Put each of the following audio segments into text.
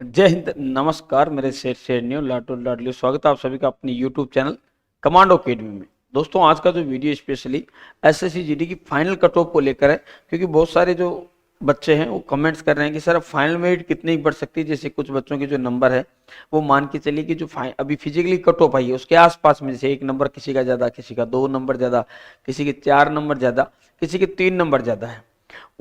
जय हिंद, नमस्कार मेरे शेर लाडो लाडलियो। स्वागत है आप सभी का अपने यूट्यूब चैनल कमांडो अकेडमी में। दोस्तों, आज का जो वीडियो स्पेशली एसएससी जीडी की फाइनल कट ऑफ को लेकर है, क्योंकि बहुत सारे जो बच्चे हैं वो कमेंट्स कर रहे हैं कि सर अब फाइनल मेरिट कितनी बढ़ सकती है। जैसे कुछ बच्चों के जो नंबर है वो मान के चलिए कि जो अभी फिजिकली कट ऑफ आई है उसके आसपास में, जैसे 1 नंबर किसी का ज्यादा, किसी का 2 नंबर ज्यादा, किसी के 4 नंबर ज्यादा, किसी के 3 नंबर ज्यादा है।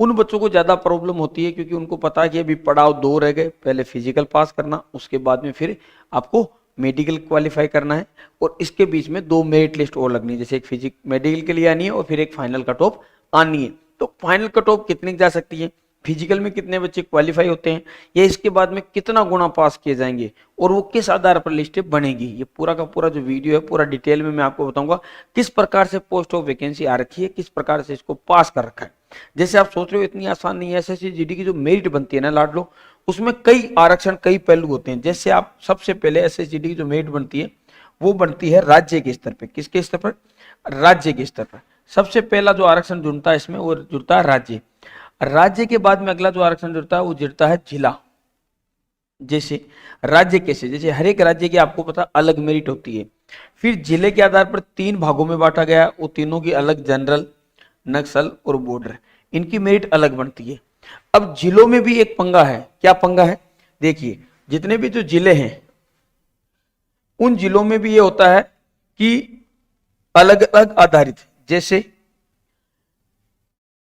उन बच्चों को ज्यादा प्रॉब्लम होती है, क्योंकि उनको पता है कि अभी पड़ाव 2 रह गए। पहले फिजिकल पास करना, उसके बाद में फिर आपको मेडिकल क्वालिफाई करना है, और इसके बीच में 2 मेरिट लिस्ट और लगनी है। जैसे एक फिजिक मेडिकल के लिए आनी है और फिर एक फाइनल कट ऑफ आनी है। तो फाइनल कट ऑफ कितनी जा सकती है, फिजिकल में कितने बच्चे क्वालिफाई होते हैं, या इसके बाद में कितना गुना पास किए जाएंगे, और वो किस आधार पर लिस्ट बनेगी, ये पूरा का पूरा जो वीडियो है पूरा डिटेल में मैं आपको बताऊंगा। किस प्रकार से पोस्ट ऑफ वैकेंसी आ रखी है, किस प्रकार से इसको पास कर रखा है। जैसे आप सोच रहे हो इतनी आसान नहीं है। एसएससी जीडी की जो मेरिट बनती है ना लाड लो, उसमें कई आरक्षण, कई पहलू होते हैं। जैसे आप सबसे पहले एसएससी जीडी की जो मेरिट बनती है वो बनती है राज्य के स्तर पे। किसके स्तर पर? राज्य के स्तर पर। सबसे पहला जो आरक्षण जुड़ता है इसमें वो जुड़ता है राज्य। राज्य के बाद में अगला जो आरक्षण जुड़ता है वो जुड़ता है जिला। जैसे राज्य कैसे, जैसे हर एक राज्य की आपको पता अलग मेरिट होती है। फिर जिले के आधार पर 3 भागों में बांटा गया, वो तीनों की अलग, जनरल, नक्सल और बॉर्डर, इनकी मेरिट अलग बनती है। अब जिलों में भी एक पंगा है। क्या पंगा है? देखिए, जितने भी जो जिले हैं उन जिलों में भी ये होता है कि अलग अलग आधारित, जैसे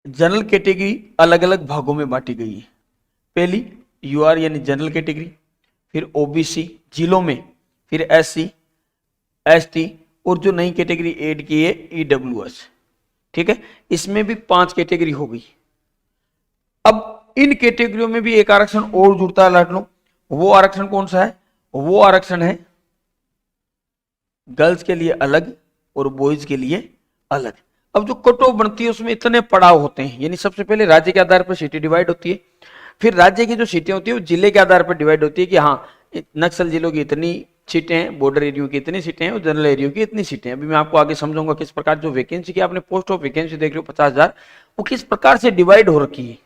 जनरल कैटेगरी अलग अलग भागों में बांटी गई है। पहली यूआर यानी जनरल कैटेगरी, फिर ओबीसी जिलों में, फिर एससी, एसटी, और जो नई कैटेगरी ऐड की है ईडब्ल्यूएस। ठीक है, इसमें भी 5 कैटेगरी हो गई। अब इन कैटेगरियों में भी एक आरक्षण और जुड़ता है लाडलो। वो आरक्षण कौन सा है? वो आरक्षण है गर्ल्स के लिए अलग और बॉयज के लिए अलग। अब जो कट ऑफ बनती है उसमें इतने पड़ाव होते हैं, यानी सबसे पहले राज्य के आधार पर सीटें डिवाइड होती है। फिर राज्य की जो सीटें होती है वो जिले के आधार पर डिवाइड होती है कि हाँ, नक्सल जिलों की इतनी सीटें हैं, बॉर्डर एरियो की इतनी सीटें हैं, और जनरल एरियो की इतनी सीटें हैं। अभी मैं आपको आगे समझाऊंगा किस प्रकार जो वैकेंसी की आपने पोस्ट ऑफ वैकेंसी देख रहे हो 50,000, वो किस प्रकार से डिवाइड हो रखी है,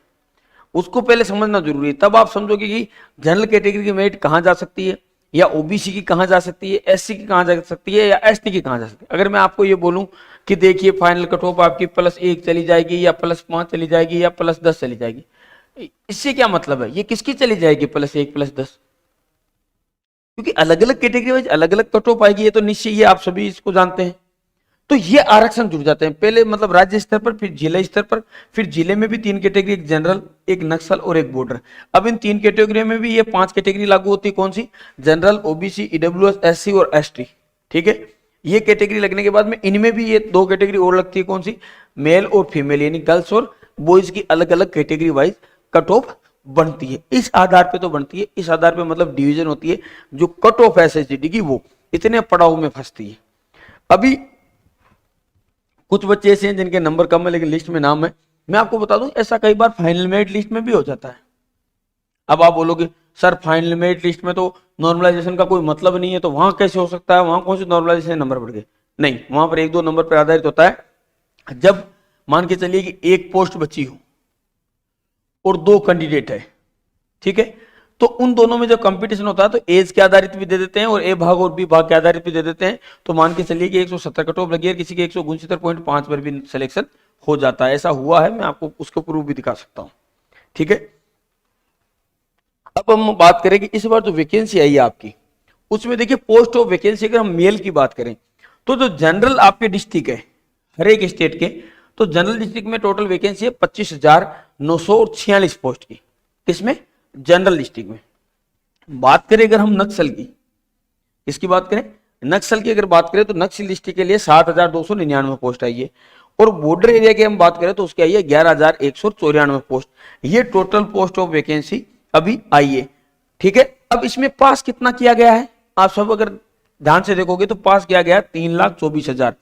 उसको पहले समझना जरूरी है। तब आप समझोगे कि जनरल कैटेगरी की मेरिट कहां जा सकती है, या ओबीसी की कहां जा सकती है, एससी की कहां जा सकती है, या एसटी की कहां जा सकती है। अगर मैं आपको ये बोलूं कि देखिए फाइनल कट ऑफ आपकी +1 चली जाएगी, या +5 चली जाएगी, या +10 चली जाएगी, इससे क्या मतलब है? ये किसकी चली जाएगी +1 +10? क्योंकि अलग अलग कैटेगरी वाइज अलग अलग कट ऑफ आएगी, ये तो निश्चय, ये आप सभी इसको जानते हैं। तो ये आरक्षण जुड़ जाते हैं पहले, मतलब राज्य स्तर पर, फिर जिला स्तर पर। फिर जिले में भी 3 कैटेगरी, एक जनरल, एक नक्सल और एक बॉर्डर। अब इन 3 कैटेगरी में भी ये 5 कैटेगरी लागू होती है। कौन सी? जनरल, ओबीसी, ईडब्ल्यूएस, एससी और एसटी। ठीक है, ये कैटेगरी लगने के बाद में इनमें भी ये 2 कैटेगरी और लगती है। कौन सी? मेल और फीमेल, यानी गर्ल्स और बॉयज की अलग अलग कैटेगरी वाइज कट ऑफ बनती है। इस आधार पे तो बनती है, इस आधार पे मतलब डिवीजन होती है। जो कट ऑफ है एसएससीडी की वो इतने पड़ाव में फंसती है। अभी कुछ बच्चे ऐसे हैं जिनके नंबर कम है लेकिन लिस्ट में नाम है। मैं आपको बता दूं, ऐसा कई बार फाइनल मेरिट लिस्ट में भी हो जाता है। अब आप बोलोगे सर फाइनल मेरिट लिस्ट में तो नॉर्मलाइजेशन का कोई मतलब नहीं है, तो वहां कैसे हो सकता है? वहां कौन से नॉर्मलाइजेशन नंबर बढ़ गए? नहीं, वहां पर 1-2 नंबर पर आधारित होता है। जब मान के चलिए कि एक पोस्ट बची हो और 2 कैंडिडेट है, ठीक है, तो उन दोनों में जब कंपटीशन होता है तो एज के आधारित भी दे देते हैं, और ए भाग और बी भाग के आधारित भी दे देते हैं। तो मान के चलिए कि 170 कट ऑफ लगी है, किसी के 169.5 पर भी सिलेक्शन हो जाता है। ऐसा हुआ है, मैं आपको उसको प्रूफ भी दिखा सकता हूं। ठीक है, अब हम बात करें कि इस बार जो वैकेंसी आई है आपकी, उसमें देखिए पोस्ट ऑफ वैकेंसी, अगर हम मेल की बात करें तो जो जनरल आपके डिस्ट्रिक्ट है हर एक स्टेट के, तो जनरल डिस्ट्रिक्ट में टोटल वैकेंसी है 25,946 पोस्ट की। किसमें? जनरल डिस्ट्रिक्ट में। बात करें अगर हम नक्सल की, इसकी बात करें, नक्सल की अगर बात करें तो नक्सल डिस्ट्रिक्ट के लिए 7,299 पोस्ट आई है, और बॉर्डर एरिया की हम बात करें तो उसकी आई है 11,194 पोस्ट। ये टोटल पोस्ट ऑफ वैकेंसी अभी आई है। ठीक है, अब इसमें पास कितना किया गया है? आप सब अगर ध्यान से देखोगे तो पास किया गया 3,24,000,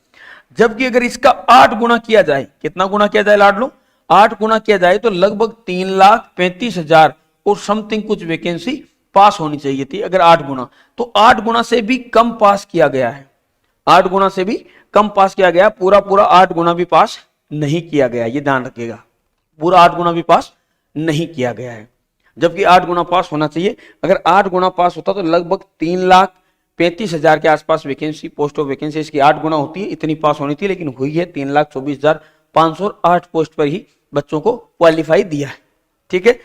जबकि अगर इसका 8 गुना किया जाए, कितना गुना किया जाए लाडलो? 8 गुना किया जाए तो लगभग 3,35,000 और समथिंग कुछ वैकेंसी पास होनी चाहिए थी। अगर 8 गुना, तो 8 गुना से भी कम पास किया गया है। 8 गुना से भी कम पास किया गया, पूरा पूरा 8 गुना भी पास नहीं किया गया, ये ध्यान रखिएगा, पूरा 8 गुना भी पास नहीं किया गया है। जबकि 8 गुना पास होना चाहिए। अगर 8 गुना पास होता तो लगभग 3,35,000 के आसपास वैकेंसी, पोस्ट ऑफ वैकेंसी इसकी 8 गुना होती है, इतनी पास होनी थी, लेकिन हुई है 3,24,508 पोस्ट पर ही बच्चों को क्वालिफाई दिया है। ठीक है,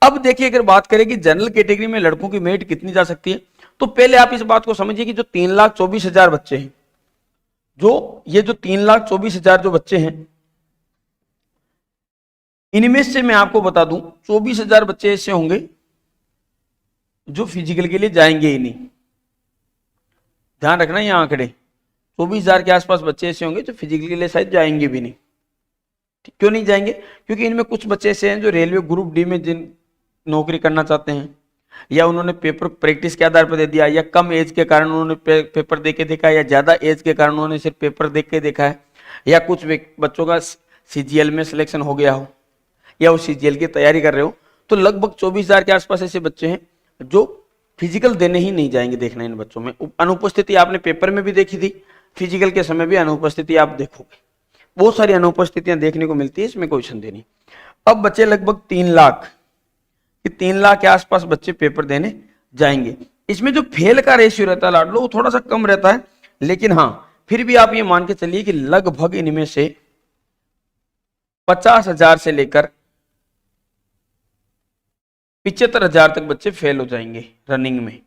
अब देखिए अगर बात करें कि जनरल कैटेगरी में लड़कों की मेरिट कितनी जा सकती है, तो पहले आप इस बात को समझिए कि जो 3,24,000 बच्चे हैं, जो 3,24,000 जो बच्चे हैं, इनमें से मैं आपको बता दूं 24,000 बच्चे ऐसे होंगे जो फिजिकल के लिए जाएंगे ही नहीं। ध्यान रखना ये आंकड़े, 24,000 के आसपास बच्चे ऐसे होंगे जो फिजिकल के लिए शायद जाएंगे भी नहीं। क्यों नहीं जाएंगे? क्योंकि इनमें कुछ बच्चे ऐसे हैं जो रेलवे ग्रुप डी में जिन नौकरी करना चाहते हैं, या उन्होंने पेपर प्रैक्टिस के आधार पर दे दिया, या कम एज के कारण उन्होंने पेपर दे के देखा, या ज्यादा एज के कारण उन्होंने सिर्फ पेपर देख के देखा है, या कुछ बच्चों का सीजीएल में सिलेक्शन हो गया हो, या वो सीजीएल की तैयारी कर रहे हो। तो लगभग 24,000 के आसपास ऐसे बच्चे हैं जो फिजिकल देने ही नहीं जाएंगे। देखना इन बच्चों में अनुपस्थिति आपने पेपर में भी देखी थी, फिजिकल के समय भी अनुपस्थिति आप देखोगे, बहुत सारी अनुपस्थितियां देखने को मिलती है, इसमें कोई संदेह नहीं। अब बच्चे लगभग 3 लाख के आसपास बच्चे पेपर देने जाएंगे। इसमें जो फेल का रेशियो रहता है लाडलो, वो थोड़ा सा कम रहता है, लेकिन हाँ फिर भी आप ये मान के चलिए कि लगभग इनमें से 50,000 से लेकर 75,000 तक बच्चे फेल हो जाएंगे रनिंग में।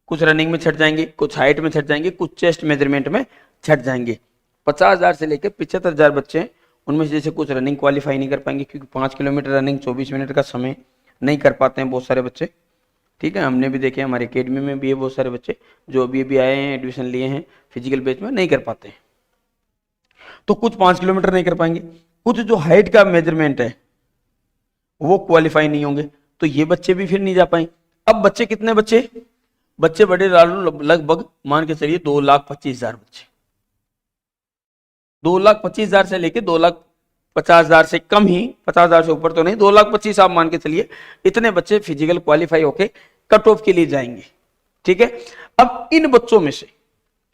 कुछ रनिंग में छट जाएंगे, कुछ हाइट में छट जाएंगे, कुछ चेस्ट मेजरमेंट में छट जाएंगे। 50,000 से लेकर 75,000 बच्चे हैं, उनमें से जैसे कुछ रनिंग क्वालिफाई नहीं कर पाएंगे, क्योंकि 5 किलोमीटर रनिंग 24 मिनट का समय नहीं कर पाते हैं बहुत सारे बच्चे। ठीक है, हमने भी देखे, हमारी अकेडमी में भी है बहुत सारे बच्चे जो अभी आए हैं, एडमिशन लिए हैं, फिजिकल बेस में नहीं कर पाते हैं। तो कुछ 5 किलोमीटर नहीं कर पाएंगे, कुछ जो हाइट का मेजरमेंट है वो क्वालिफाई नहीं होंगे, तो ये बच्चे भी फिर नहीं जा पाएंगे। अब बच्चे कितने बच्चे बड़े लगभग मान के चलिए 2,25,000 बच्चे, 2,25,000 से लेके 2,50,000 से कम ही, 50,000 से ऊपर तो नहीं, 2,25,000 आप मान के चलिए, इतने बच्चे फिजिकल क्वालिफाई होके कट ऑफ के लिए जाएंगे। ठीक है, अब इन बच्चों में से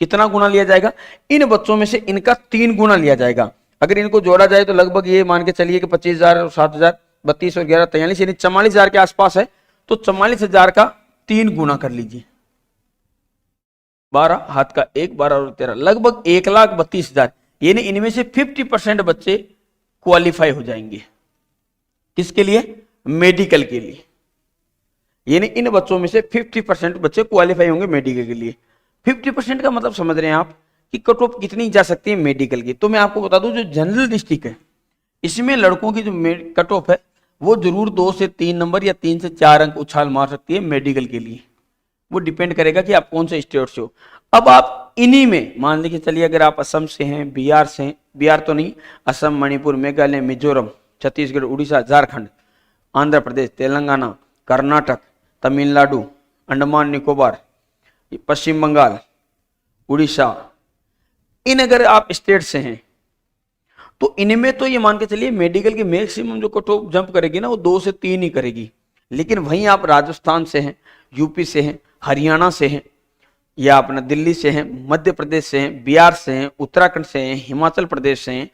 कितना गुना लिया जाएगा? इन बच्चों में से इनका 3 गुना लिया जाएगा। अगर इनको जोड़ा जाए तो लगभग ये मान के चलिए कि 25,000 और 7,000, 32 और 11 43, यानी 44,000 के आसपास है। तो 44,000 का 3 गुना कर लीजिए, 12 हाथ का 1, 12 और 13, लगभग 1,32,000, यानी इनमें से 50% बच्चे क्वालिफाई हो जाएंगे। किसके लिए? मेडिकल के लिए। यानी इन बच्चों में से 50% बच्चे क्वालिफाई होंगे मेडिकल के लिए। 50% का मतलब समझ रहे हैं आप कि कट ऑफ कितनी जा सकती है मेडिकल की? तो मैं आपको बता दूं, जो जनरल डिस्ट्रिक्ट है इसमें लड़कों की जो कट ऑफ है वो जरूर 2 से 3 नंबर या 3 से 4 अंक उछाल मार सकती है मेडिकल के लिए। वो डिपेंड करेगा कि आप कौन से स्टेट से हो। अब आप इन्हीं में मान लीजिए चलिए, अगर आप असम से हैं, बिहार से हैं, बिहार तो नहीं, असम, मणिपुर, मेघालय, मिजोरम, छत्तीसगढ़, उड़ीसा, झारखंड, आंध्र प्रदेश, तेलंगाना, कर्नाटक, तमिलनाडु, अंडमान निकोबार, पश्चिम बंगाल, उड़ीसा, इन अगर आप स्टेट से हैं तो इनमें तो ये मान के चलिए मेडिकल की मैक्सिमम जो कट ऑफ जंप करेगी ना वो 2 से 3 ही करेगी। लेकिन वहीं आप राजस्थान से हैं, यूपी से हैं, हरियाणा से हैं, या अपना दिल्ली से हैं, मध्य प्रदेश से हैं, बिहार से हैं, उत्तराखंड से हैं, हिमाचल प्रदेश से हैं,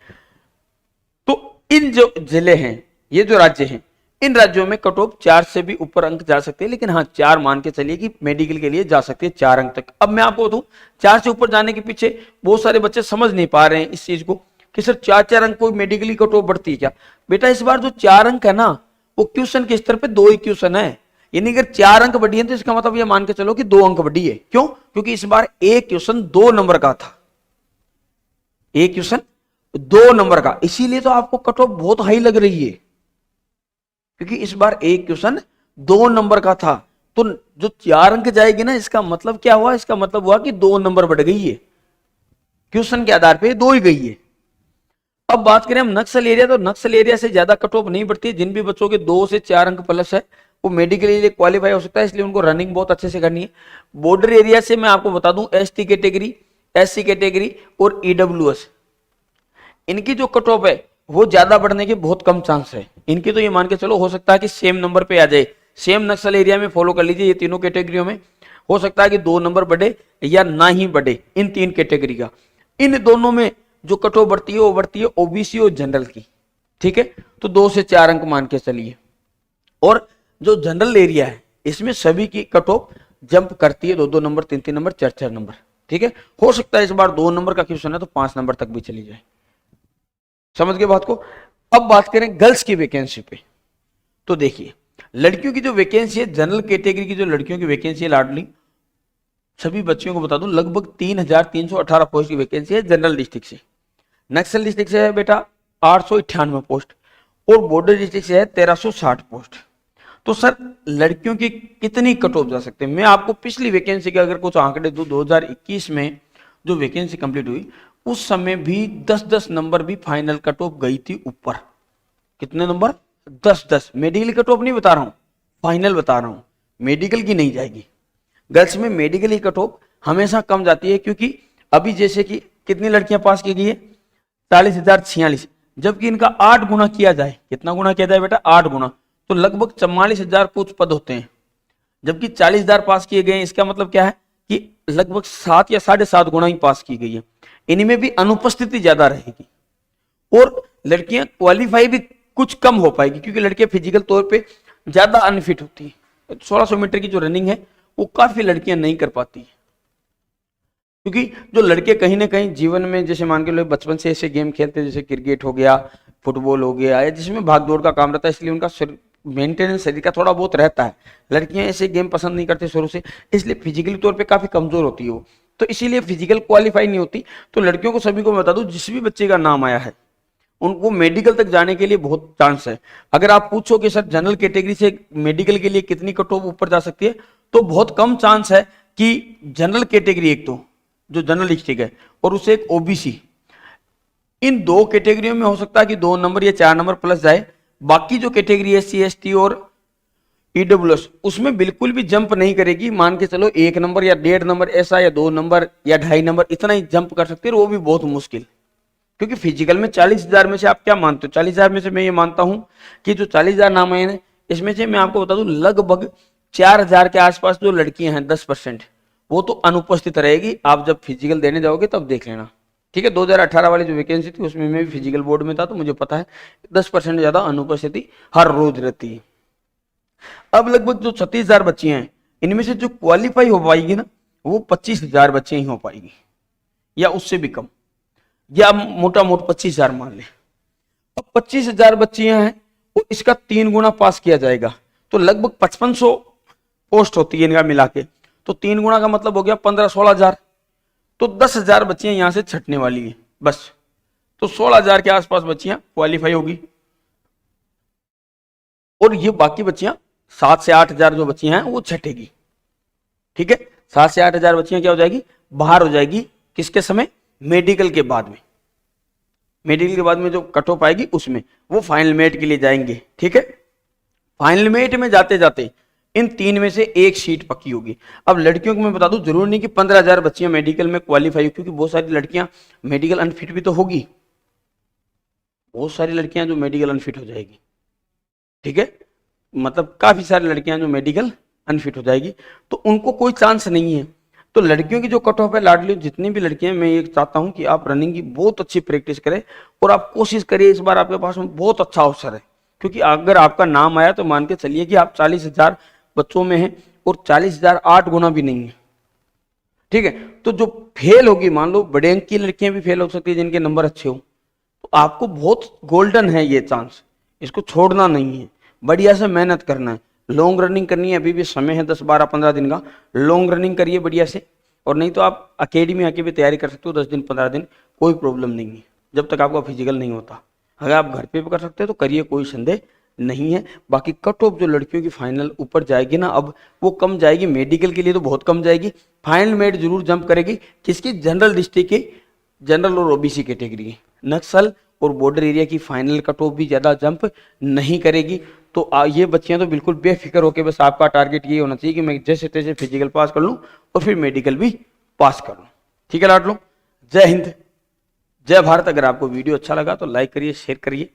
तो इन जो जिले हैं, ये जो राज्य हैं, इन राज्यों में कट ऑफ 4 से भी ऊपर अंक जा सकते हैं। लेकिन हाँ 4 मान के चलिए कि मेडिकल के लिए जा सकते हैं 4 अंक तक। अब मैं आपको बताऊं, 4 से ऊपर जाने के पीछे बहुत सारे बच्चे समझ नहीं पा रहे हैं इस चीज को कि सर 4-4 अंक कोई मेडिकली कट ऑफ बढ़ती है क्या? बेटा इस बार जो 4 अंक है ना वो क्वेश्चन के स्तर पे 2 ही क्वेश्चन है, यानी अगर 4 अंक बढ़ी है तो इसका मतलब ये मान के चलो कि 2 अंक बढ़ी है। क्यों? क्योंकि इस बार एक क्वेश्चन 2 नंबर का था, एक क्वेश्चन 2 नंबर का, इसीलिए तो आपको कट ऑफ बहुत हाई लग रही है, क्योंकि इस बार एक क्वेश्चन 2 नंबर का था। तो जो 4 अंक जाएगी ना, इसका मतलब क्या हुआ? इसका मतलब हुआ कि 2 नंबर बढ़ गई है, क्वेश्चन के आधार पे 2 ही गई है। अब बात करें हम नक्सल एरिया, तो नक्सल एरिया से ज्यादा कट ऑफ नहीं बढ़ती। जिन भी बच्चों के 2 से 4 अंक प्लस है वो मेडिकल लिए क्वालिफाई हो सकता है, इसलिए उनको रनिंग बहुत अच्छे से करनी है। बॉर्डर एरिया से मैं आपको बता दूं, एसटी कैटेगरी, एससी कैटेगरी और ईडब्ल्यूएस, इनकी जो कट ऑफ है वो ज्यादा बढ़ने के बहुत कम चांस है। इनकी तो ये मान के चलो हो सकता है कि सेम नंबर पे आ जाए, सेम नक्सल एरिया में फॉलो कर लीजिए। ये तीनों कैटेगरियों में हो सकता है कि 2 नंबर बढ़े या ना ही बढ़े, इन 3 कैटेगरी का। इन दोनों में जो कट ऑफ बढ़ती है वो बढ़ती है ओबीसी और जनरल की। ठीक है, तो 2 से 4 अंक मान के चलिए। और जो जनरल एरिया है इसमें सभी की कट ऑफ जंप करती है 2-2 नंबर, 3-3 नंबर, 4-4 नंबर। ठीक है, हो सकता है इस बार 2 नंबर का क्वेश्चन है तो 5 नंबर तक भी चली जाए। समझ गए बात को। अब बात करें गर्ल्स की वैकेंसी पे, तो देखिए लड़कियों की जो वैकेंसी है, जनरल कैटेगरी की जो लड़कियों की वैकेंसी है लाडली, सभी बच्चियों को बता दूं लगभग 3,318 पोस्ट की वैकेंसी है जनरल डिस्ट्रिक्ट से। नक्सल डिस्ट्रिक्ट से है बेटा 898 पोस्ट और बॉर्डर डिस्ट्रिक्ट से है 1360 पोस्ट। तो सर लड़कियों की कितनी कट ऑफ जा सकते हैं? मैं आपको पिछली वैकेंसी के अगर कुछ आंकड़े दूं, 2021 में जो वैकेंसी कंप्लीट हुई उस समय भी 10-10 नंबर भी फाइनल कट ऑफ गई थी ऊपर। कितने नंबर? 10-10। मेडिकल कट ऑफ नहीं बता रहा हूं, फाइनल बता रहा हूं, मेडिकल की नहीं जाएगी। गर्ल्स में मेडिकल की कट ऑफ हमेशा कम जाती है, क्योंकि अभी जैसे कि कितनी लड़कियां पास की गई है? 40,046, जबकि इनका 8 गुना किया जाए, कितना गुना किया जाए बेटा? 8 गुना, तो लगभग 44,000 कुछ पद होते हैं, जबकि 40,000 पास किए गए हैं। इसका मतलब क्या है कि लगभग 7 या 7.5 गुना ही पास की गई है। इनमें भी अनुपस्थिति ज्यादा रहेगी और लड़कियां क्वालिफाई भी कुछ कम हो पाएगी, क्योंकि लड़कियां फिजिकल तौर पे ज्यादा अनफिट होती है। 1600 मीटर की जो रनिंग है वो काफी लड़कियां नहीं कर पाती है, क्योंकि जो लड़के कहीं ना कहीं जीवन में जैसे मान के लो बचपन से ऐसे गेम खेलते हैं जैसे क्रिकेट हो गया, फुटबॉल हो गया, या जिसमें भाग दौड़ का काम रहता है, इसलिए उनका मेंटेनेंस शरीर का थोड़ा बहुत रहता है। लड़कियां ऐसे गेम पसंद नहीं करती शुरू से, इसलिए फिजिकली तौर पे काफी कमजोर होती है वो, तो इसीलिए फिजिकल क्वालिफाई नहीं होती। तो लड़कियों को सभी को बता दूं, जिस भी बच्चे का नाम आया है उनको मेडिकल तक जाने के लिए बहुत चांस है। अगर आप पूछो कि सर जनरल कैटेगरी से मेडिकल के लिए कितनी कट ऑफ ऊपर जा सकती है, तो बहुत कम चांस है कि जनरल कैटेगरी, एक तो जो जनरल डिस्ट्रिक्ट है और उसे एक ओबीसी, इन 2 कैटेगरियों में हो सकता है कि 2 नंबर या 4 नंबर प्लस जाए। बाकी जो कैटेगरी है SC/ST और EWS, उसमें बिल्कुल भी जंप नहीं करेगी। मान के चलो 1 नंबर या 1.5 नंबर ऐसा, या 2 नंबर या 2.5 नंबर, इतना ही जंप कर सकते हैं, वो भी बहुत मुश्किल। क्योंकि फिजिकल में 40,000 में से आप क्या मानते हो? 40,000 में से मैं ये मानता हूं कि जो 40,000 नाम आए हैं इसमें से मैं आपको बता दूं लगभग 4,000 के आसपास जो लड़कियां हैं 10%, वो तो अनुपस्थित रहेगी। आप जब फिजिकल देने जाओगे तब देख लेना। ठीक है, 2018 वाली जो वैकेंसी थी उसमें मैं भी फिजिकल बोर्ड में था, तो मुझे पता है 10% ज्यादा अनुपस्थिति हर रोज रहती है। अब लगभग जो 36,000 बच्ची हैं इनमें से जो क्वालिफाई हो पाएगी ना, वो 25,000 बच्चे ही हो पाएगी, या उससे भी कम, या मोटा मोटा 25,000 मान ले। अब 25,000 बच्चियां हैं और इसका 3 गुना पास किया जाएगा, तो लगभग 5500 पोस्ट होती है इनका मिला के, तो 3 गुना का मतलब हो गया 15-16,000, तो 10,000 बच्चियां यहां से छटने वाली है बस। तो 16,000 के आसपास बच्चियां क्वालिफाई होगी, और ये बाकी बच्चियां 7 से 8,000 जो बच्चियां हैं वो छटेगी। ठीक है, 7 से 8,000 बच्चियां क्या हो जाएगी? बाहर हो जाएगी। किसके समय? मेडिकल के बाद में। मेडिकल के बाद में जो कट ऑफ आएगी उसमें वो फाइनल मेट के लिए जाएंगे। ठीक है, फाइनल मेट में जाते जाते इन 3 में से एक सीट पक्की होगी। अब लड़कियों को मैं बता दूं, जरूर नहीं कि 15,000 बच्चियां मेडिकल में क्वालिफाई हो, क्योंकि बहुत सारी लड़कियां मेडिकल अनफिट भी तो होगी, बहुत सारी लड़कियां जो मेडिकल अनफिट हो जाएगी। ठीक है, मतलब काफी सारी लड़कियां जो मेडिकल अनफिट हो जाएगी, तो उनको कोई चांस नहीं है। तो लड़कियों की जो कट ऑफ है लाडली, जितनी भी लड़कियां, मैं ये चाहता हूं कि आप रनिंग की बहुत अच्छी प्रैक्टिस करें और आप कोशिश करिए, इस बार आपके पास में बहुत अच्छा अवसर है। क्योंकि अगर आपका नाम आया तो मान के चलिए कि आप 40,000 बच्चों में हैं, और 40,000 8 गुना भी नहीं है। ठीक है, तो जो फेल होगी, मान लो बड़े अंक की लड़कियां भी फेल हो सकती है जिनके नंबर अच्छे हो, तो आपको बहुत गोल्डन है ये चांस, इसको छोड़ना नहीं है, बढ़िया से मेहनत करना है, लॉन्ग रनिंग करनी है। अभी भी समय है 10, 12, 15 दिन का, लॉन्ग रनिंग करिए बढ़िया से। और नहीं तो आप अकेडमी आके भी तैयारी कर सकते हो 10 दिन 15 दिन, कोई प्रॉब्लम नहीं है, जब तक आपका फिजिकल नहीं होता। अगर आप घर पे भी कर सकते हो तो करिए, कोई संदेह नहीं है। बाकी कट ऑफ जो लड़कियों की फाइनल ऊपर जाएगी ना, अब वो कम जाएगी, मेडिकल के लिए तो बहुत कम जाएगी। फाइनल मेड जरूर जंप करेगी, किसकी? जनरल डिस्ट्रिक्ट की, जनरल और ओबीसी कैटेगरी की। नक्सल और बॉर्डर एरिया की फाइनल कट ऑफ भी ज्यादा जंप नहीं करेगी। तो ये बच्चियां तो बिल्कुल बेफिक्र होकर, बस आपका टारगेट ये होना चाहिए कि मैं जैसे तैसे फिजिकल पास कर लूं और फिर मेडिकल भी पास कर लूं। ठीक है लाडलो, जय हिंद, जय भारत। अगर आपको वीडियो अच्छा लगा तो लाइक करिए, शेयर करिए